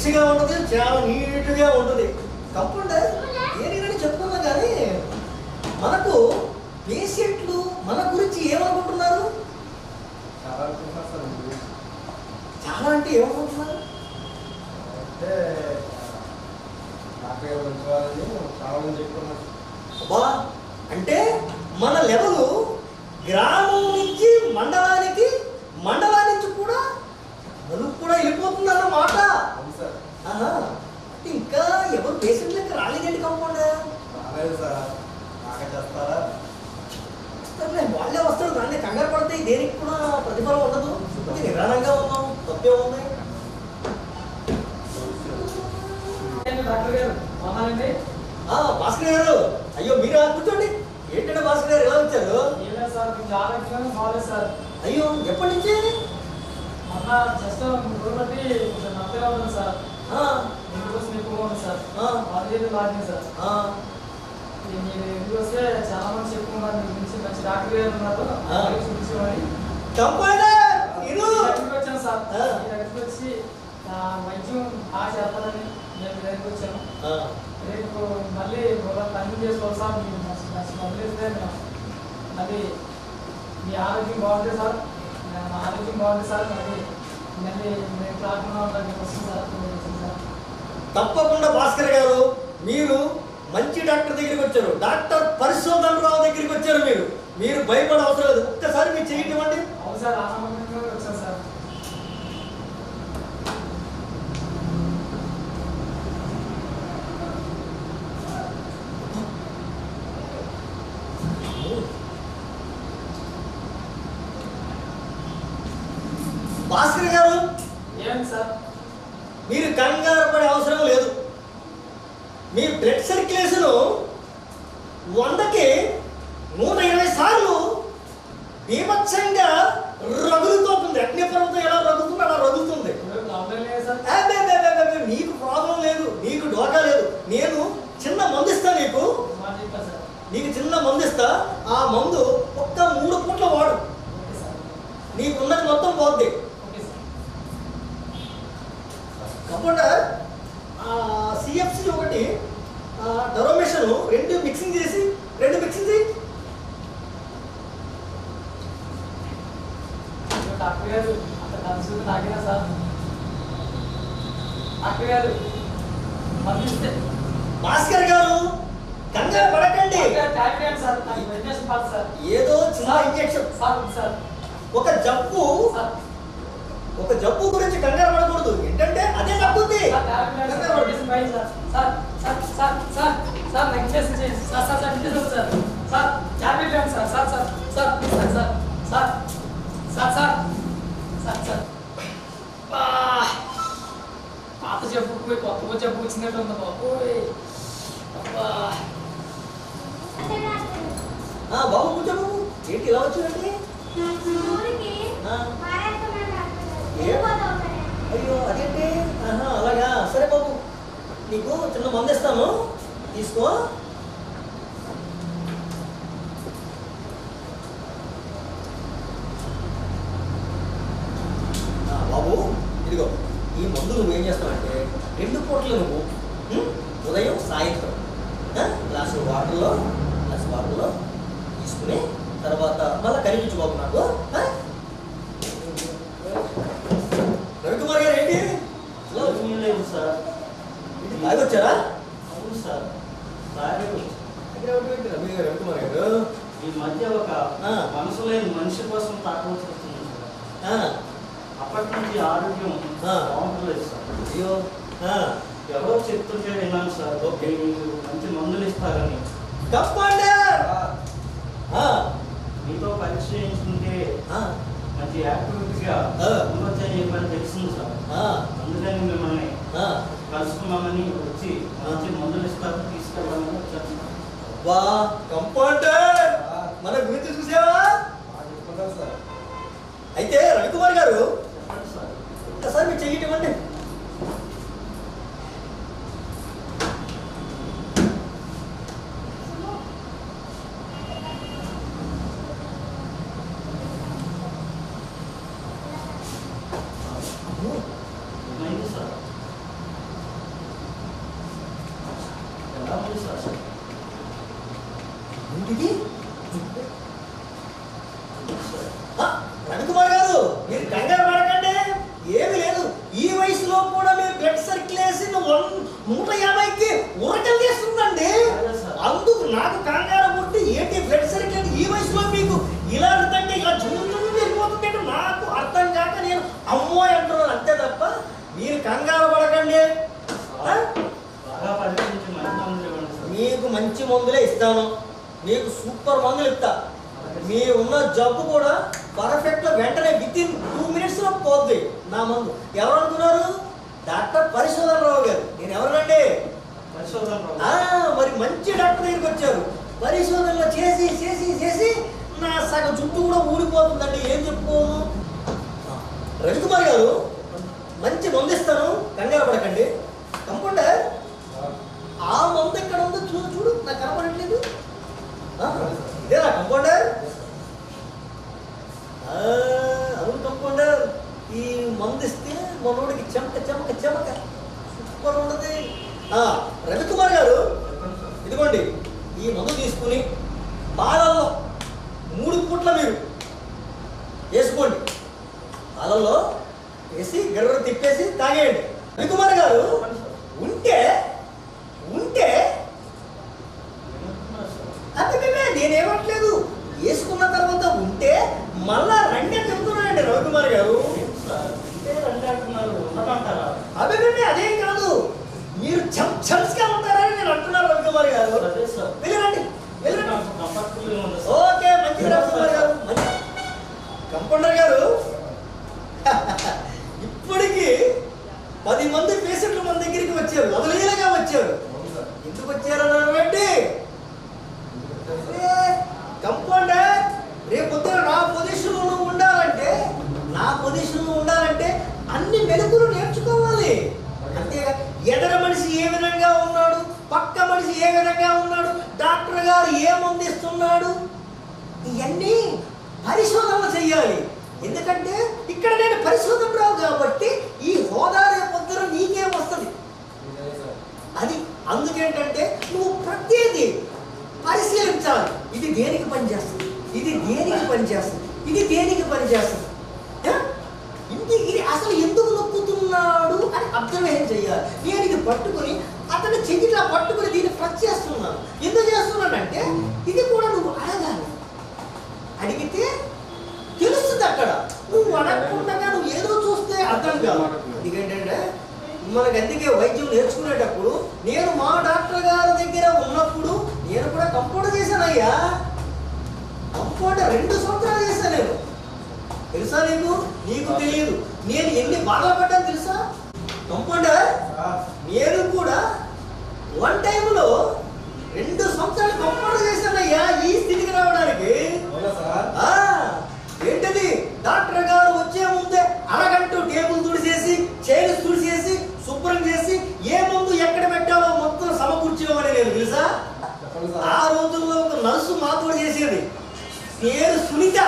ఫ్రెష్గా ఉంటుంది, చాలా నీట్గా ఉంటుంది. కంపౌండర్ దేనికని చెప్తున్నా కానీ మనకు పేషెంట్లు మన గురించి ఏమనుకుంటున్నారు? చాలా అంటే ఏమనుకుంటున్నారు అంటే చాలా మంది చెప్తున్నారు. అబ్బా, అంటే మన లెవెల్ గ్రామం నుంచి మండలానికి, మండలం నుంచి కూడా నలుగు కూడా వెళ్ళిపోతుందన్నమాట. అంటే ఇంకా ఎవరు పేషెంట్లకి రాలేదండి కంపౌండర్? రాలేదు సార్, బాగా చేస్తారా? వాళ్ళే వస్తారు, దాన్ని కంగారు పడితే దేనికి కూడా ప్రతిఫలం ఉండదు. నిదానంగా ఉన్నాం, తప్పే ఉంది. భాస్కర్ గారు, అయ్యో మీరు కూర్చోండి. ఏంటంటే భాస్కర్ గారు ఎలా వచ్చారు? అయ్యో ఎప్పటి నుంచి? వస్తే చాలా మంది చెప్పుకున్నారు మీ గురించి, మంచి డాక్టర్ గారు ఉన్నారు చూపించమని వచ్చాను సార్. మీ దగ్గరికి వచ్చి వైద్యం బాగా చేస్తారని నేను మీ దగ్గరికి వచ్చాను. రేపు మళ్ళీ కంటిన్యూ చేసుకోవాలి సార్. మీరు వదిలేస్తే మళ్ళీ మీ ఆరోగ్యం బాగుంటుంది సార్, మా ఆరోగ్యం బాగుంటుంది సార్. మళ్ళీ నేను రాకుండా ఉంటాను వస్తుంది సార్. తప్పకుండా భాస్కర్ గారు, మీరు మంచి డాక్టర్ దగ్గరికి వచ్చారు. డాక్టర్ పరిశోధన రావు దగ్గరికి వచ్చారు. మీరు భయపడే అవసరం లేదు. ఒక్కసారి మీరు చేయటమండి. అవును సార్, ఆనందంగా వచ్చాను సార్. భాస్కర్ గారు, ఏమండి సార్? మీరు కంగారు పడే అవసరం లేదు. మీ బ్లడ్ సర్క్యులేషన్ 100కి 120 సార్లు బీభత్సంగా రగులుతోంది. అగ్నిపర్వతం ఎలా రగులుతుందో అలా రగులుతుంది. నీకు ప్రాబ్లం లేదు, నీకు డోకా లేదు. నేను చిన్న మందు ఇస్తా నీకు చిన్న మందు ఇస్తా. ఆ మందు ఒక్క 3 పూట్ల వాడు, నీకున్నది మొత్తం పోద్ది. కంపౌండర్ సిఎఫ్సి ఒకటి, డరోమేషన్ 2 మిక్సింగ్ చేసి 2 మిక్సింగ్ చేయి. డాక్టర్ గారు అంత కన్సూ నాకేనా సార్? డాక్టర్ గారు పంపిస్తే. భాస్కర్ గారు కంగారు పడకండి. ఏదో చిన్న ఇంజెక్షన్ సార్. ఒక జబ్బు గురించి కంగారు పడకూడదు. ఏంటంటే అదే తగ్గుద్ది. పాత జబ్బు పోయి కొత్త జబ్బు వచ్చినట్టు ఉంది బాబోయ్. బాబు కూర్చో బాబు. ఏంటి ఇలా వచ్చిందండి? అయ్యో అదేంటి? అలాగా, సరే బాబు, నీకు చిన్న మందు ఇస్తాను, తీసుకో. బాబు ఇదిగో, ఈ మందు నువ్వేం చేస్తావంటే 2 పూటలు నువ్వు ఉదయం సాయంత్రం గ్లాసు వాటర్లో తీసుకుని తర్వాత మళ్ళీ కనిపించు బాబు నాకు. రవికుమార్ గారు ఏంటి లేదు సార్, బాగా వచ్చారా? అవును సార్, రవికుమార్ గారు ఈ మధ్య ఒక మనసు లేని మనిషి కోసం తాకవలసి వస్తుంది సార్. అప్పటి నుంచి ఆరోగ్యం బాగుంటలేదు సార్. అయ్యో, ఎవరో చెప్తుంటే విన్నాను సార్, ఓకే మీకు మంచి మందులు ఇస్తారని. మీతో పరీక్ష చేయించుకుంటే మంచి యాక్టివిటీగా ఉండొచ్చని చెప్పని తెలిసింది సార్. అందుకని మిమ్మల్ని కలుసుకున్నామని వచ్చి మంచి మందులు ఇస్తారు, తీసుకెళ్ళాలని వచ్చాను. కంపౌండర్ మన గురించి చూసావా? అయితే రవికుమార్ గారు ఒక్కసారి మీరు చెయ్యటమండి. ఎలా ఉంది సార్? ఏంటిది? రవికుమార్ గారు, మీరు కంగారు పడకండి, ఏమి లేదు. ఈ వయసులో కూడా మీ బ్లడ్ సర్క్యులేషన్ 150కి ఉరకలు చేస్తుందండి. అందుకు నాకు కంగారు పుట్టి ఏంటి బ్లడ్ సర్క్యులేషన్ ఈ వయసులో మీకు ఇలా అర్థంటే ఇలా జుమ్ము వెళ్ళిపోతుంది, నాకు అర్థం కాక నేను అమ్మో అంటున్నాను అంతే తప్ప మీరు కంగారు పడకండి. బాగా పరీక్షించి మంచి మందులు ఇవ్వండి సార్. మీకు మంచి మందులే ఇస్తాను, మీకు సూపర్ మందులు ఇస్తా. మీ ఉన్న జబ్బు కూడా పర్ఫెక్ట్గా వెంటనే వితిన్ 2 minutesలో పోద్ది నా మందు. ఎవరు అనుకున్నారు? డాక్టర్ పరిశోధన రావు గారు. నేను ఎవరినండి? మరి మంచి డాక్టర్ దగ్గరికి వచ్చారు. పరిశోధనలు చేసి చేసి చేసి నా సగం జుట్టు కూడా ఊడిపోతుందండి, ఏం చెప్పుకోను. రవికుమార్ గారు, మంచి మందు ఇస్తాను, కంగారు పడకండి. కంపౌండర్, ఆ మందు ఎక్కడ ఉందో చూడు చూడు, నాకు కనపడట్లేదు. ఇదేనా కంపౌండర్? అవును కంపౌండర్, ఈ మందు ఇస్తే మనోడికి చెమక చెమక చెమక సూపర్ ఉన్నది. రవికుమార్ గారు, ఇదిగోండి ఈ మందు తీసుకుని పాలల్లో 3 పూట్ల మీరు వేసుకోండి. పాలల్లో వేసి గడగడ తిప్పేసి తాగేయండి. రవికుమార్ గారు, ఉంటే ఉంటే నేనేమట్లేదు, వేసుకున్న తర్వాత ఉంటే మళ్ళా రండి అని చెప్తున్నానండి రవికుమార్ గారు. అభినండి, అదేం కాదు, మీరు ఛమ్స్గా ఉంటారని నేను అంటున్నాను రవికుమార్ గారు. వెళ్ళరండి వెళ్ళరండి. ఓకే, మంచిది రవికుమార్ గారు. కంపౌండర్ గారు, ఇప్పటికి 10 మంది పేషెంట్లు మన దగ్గరికి వచ్చారు, అవలీలగా వచ్చారు. ఎందుకు వచ్చారన్నారండి? కంపౌండర్, రేపు పొద్దున నా పొజిషన్లో ఉండాలంటే అన్ని మెలకులు నేర్చుకోవాలి. అంతేగా ఎదర మనిషి ఏ విధంగా ఉన్నాడు, పక్క మనిషి ఏ విధంగా ఉన్నాడు, డాక్టర్ గారు ఏ మందు ఇస్తున్నాడు, ఇవన్నీ పరిశోధనలు చెయ్యాలి. ఎందుకంటే ఇక్కడ నేను పరిశోధన రావు కాబట్టి ఈ హోదా రేపొద్దున నీకే వస్తుంది. అది అందుకేంటంటే నువ్వు ప్రతిదీ పరిశీలించాలి. ఇది దేనికి పనిచేస్తుంది, ఇది దేనికి పనిచేస్తుంది, ఇది దేనికి పనిచేస్తుంది, ఇది అసలు ఎందుకు నొక్కుతున్నాడు అని అబ్జర్వేషన్ చేయాలి. నేను ఇది పట్టుకుని అతని చెయ్యిలా పట్టుకుని దీన్ని ప్రెస్ చేస్తున్నాను. ఎందుకు చేస్తున్నానంటే ఇది కూడా నువ్వు అడగాలి. అడిగితే తెలుస్తుంది. అక్కడ నువ్వు అడగకుండా నువ్వు ఏదో చూస్తే అర్థం కాదు. ఎందుకంటే మనకు అందుకే వైద్యం నేర్చుకునేటప్పుడు నేను మా డాక్టర్ గారి దగ్గర ఉన్నప్పుడు నేను కూడా కంపౌండర్ చేశానయ్యా. కంపౌండర్ 2 సంవత్సరాలు చేశాను నేను. తెలుసా నీకు? నీకు తెలియదు నేను ఎన్ని బాధలు పడ్డాను తెలుసా కంపౌండర్. నేను కూడా వన్ టైంలో 2 సంవత్సరాలు కంపౌండర్ చేశానయ్యా ఈ స్థితికి రావడానికి. ఏంటది? డాక్టర్ గారు వచ్చే ముందే అరగంట టేబుల్ తుడిచేసి చైర్స్ తుడిచేసి శుభ్రం చేసి ఏ ముందు ఎక్కడ పెట్టాలో మొత్తం సమకూర్చేవాడి నేను. తెలుసా ఆ రోజుల్లో ఒక నర్సు మాతో చేసేది, పేరు సునీత.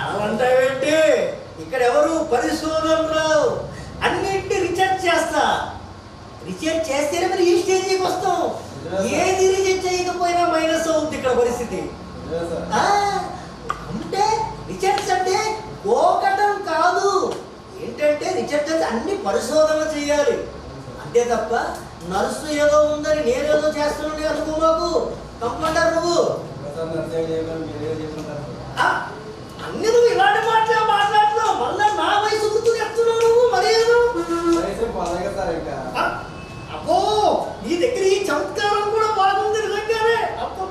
అలాంటి ఇక్కడ ఎవరు పరిశోధనలు అన్నింటి రీసెర్చ్ చేస్తా. రీసెర్చ్ చేస్తేనే మరి ఈ స్టేజీకి వస్తాం. ఏది రీసెర్చ్ చేయకపోయినా మైనస్ అవుతుంది ఇక్కడ పరిస్థితి. అంటే రీసెర్చ్ అంటే గోకటం కాదు. ఏంటంటే రీసెర్చ్ అంటే అన్ని పరిశోధన చేయాలి అంతే తప్ప నర్సు ఏదో ఉందని నేనేదో చేస్తున్నాను అనుకో. మాకు కంపౌండర్ నువ్వు అన్ని నువ్వు ఇలాంటి మాట్లాడుతున్నావు. మళ్ళీ నా వయసు గుర్తు చెప్తున్నావు నువ్వు. మరేదో అబ్బో నీ దగ్గర ఈ చమత్కారం కూడా బాగుంది నిజంగానే. అబ్బో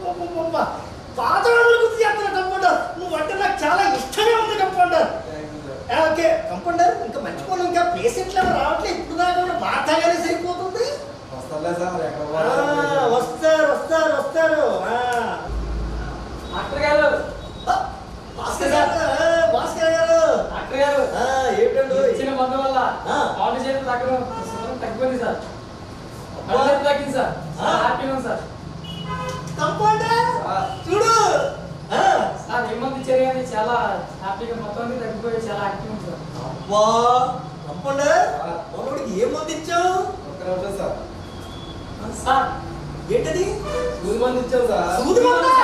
పాత వాళ్ళు గుర్తు చెప్తున్నా కంపౌండర్. నువ్వు అంటే నాకు చాలా ఇష్టమే ఉంది కంపౌండర్. ఓకే కంపౌండర్, ఇంకా మర్చిపోను, ఇంకా పేషెంట్లు ఎవరు రావట్లేదు. ఇప్పుడు దాకా బాగానే సరిపోతుంది. వస్తారు వస్తారు వస్తారు. డాక్టర్ గారు, భాస్కర్ గారు డాక్టర్ గారు ఏంటండి ఇచ్చిన మందు వల్ల కాలు చేతులు తగ్గిపోయింది సార్. తగ్గింది సార్. హ్యాపీగా ఉంది సార్. కంపౌండర్ చూడు సార్, ఏ మంది ఇచ్చారు కానీ చాలా హ్యాపీగా మొత్తం తగ్గిపోయి చాలా యాక్టివ్ ఉంది సార్. అబ్బా కంపౌండర్ మనోడికి ఏ మంది ఇచ్చావు? సార్ సార్ ఏంటది? సూది మంది ఇచ్చాను సార్. సూది మందా?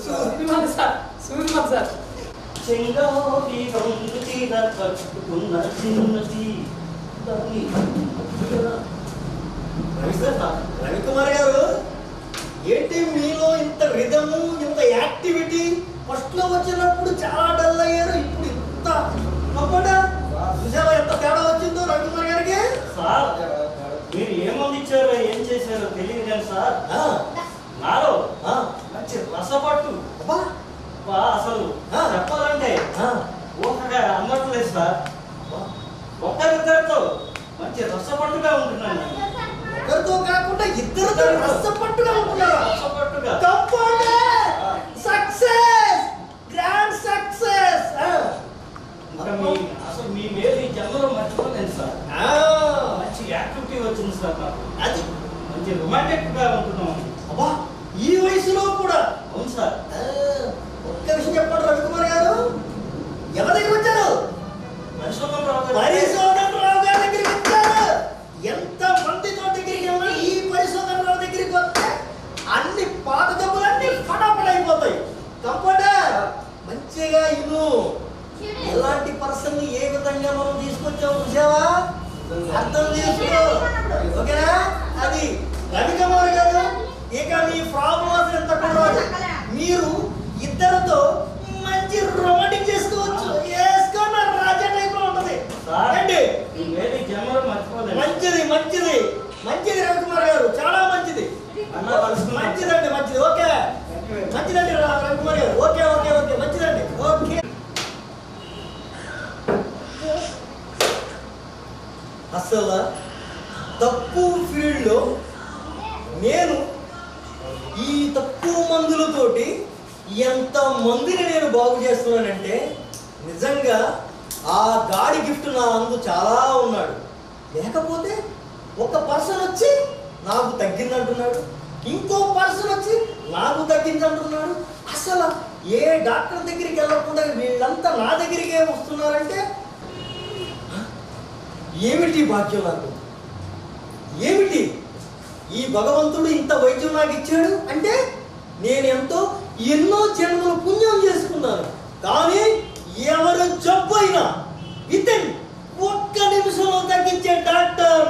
సూది మంది సార్, సూది మంది సార్. చెంగావి రంగు తీర కట్టుకున్న చిన్నది దాని రవికుమార్ గారు, ఏంటి మీలో ఇంత రిధము, ఇంత యాక్టివిటీ? ఫస్ట్ లో వచ్చినప్పుడు చాలా డల్ అయ్యారు, ఇప్పుడు ఇంత తప్పడా? చూసావా ఎంత తేడా వచ్చిందో రవికుమార్ గారికి? సార్ మీరు ఏమంది ఇచ్చారో ఏం చేశారో తెలియదు కానీ సార్ ఆ, నాలో ఆ, మంచి రసపట్టు అబ్బా, బా అసలు ఆ. చెప్పాలంటే ఆ, ఊహగా అందట్లేదు సార్. అబ్బా. ఒక్కరిద్దరితో మంచి రసపట్టుగా ఉంటున్నాను నేను. ఒకరితో కాకుండా ఇద్దరితో రసపట్టుగా ఉంటున్నారా? రసపట్టుగా సక్సెస్, గ్రాండ్ సక్సెస్. ఇంకా అసలు మీ మేలు ఈ జన్మలో మర్చిపోలేదు సార్. మంచి యాక్టివిటీ వచ్చింది సార్ నాకు. అది మంచి రొమాంటిక్ గా ఉంటున్నాం. అబ్బా, ఈ వయసులో కూడా. అవును సార్. ఒక్క విషయం చెప్పండి రవికుమార్ గారు, ఎవరి దగ్గర వచ్చారు? పరిశోధన రావు గారి దగ్గరికి వచ్చారు. ఎంత మందితో దగ్గరికి వెళ్ళినా ఈ పరిశోధన రావు దగ్గరికి వస్తే అన్ని పాత జబ్బులన్నీ ఫటాఫట్ అయిపోతాయి. కంప్యూటర్ మంచిగా ఇను. ఎలాంటి పర్సన్ ఏ విధంగా మనం తీసుకొచ్చాము చూసావా? అర్థం చేసుకో, ఓకేనా? అది రవికుమార్ గారు, ఇక మీ ప్రాబ్లమ్స్ ఎంత కూడా మీరు ఇద్దరితో మంచి రొమాంటిక్ చేసుకోవచ్చు. వేసుకున్న రాజా టైప్ లో ఉంటది. ఏంటి? ఈ మేలు ఈ జన్మలో మర్చిపోలేదు. మంచిది మంచిది మంచిది రవికుమార్ గారు, చాలా మంచిది. అన్నా కలుసుకుందాం. మంచిదండి, మంచిది. ఓకే, మంచిదండి రవికుమార్ గారు. ఓకే ఓకే ఓకే, మంచిదండి. ఓకే. అసలు తక్కువ ఫీల్డ్లో నేను ఈ తక్కువ మందులతోటి ఎంత మందిని నేను బాగు చేస్తున్నానంటే నిజంగా ఆ గాడి గిఫ్ట్ నా అందు చాలా ఉన్నాడు. లేకపోతే ఒక పర్సన్ వచ్చి నాకు తగ్గిందంటున్నాడు, ఇంకో పర్సన్ వచ్చి నాకు తగ్గిందంటున్నాడు. అసలు ఏ డాక్టర్ దగ్గరికి వెళ్ళకుండా వీళ్ళంతా నా దగ్గరికే వస్తున్నారంటే ఏమిటి భాగ్యం నాకు? ఏమిటి ఈ భగవంతుడు ఇంత వైద్యం నాకు ఇచ్చాడు అంటే నేను ఎన్నో జన్మలు పుణ్యం చేసుకున్నాను. కానీ ఎవరు జబ్బు అయినా వితిన్ ఒక్క నిమిషంలో తగ్గించే డాక్టర్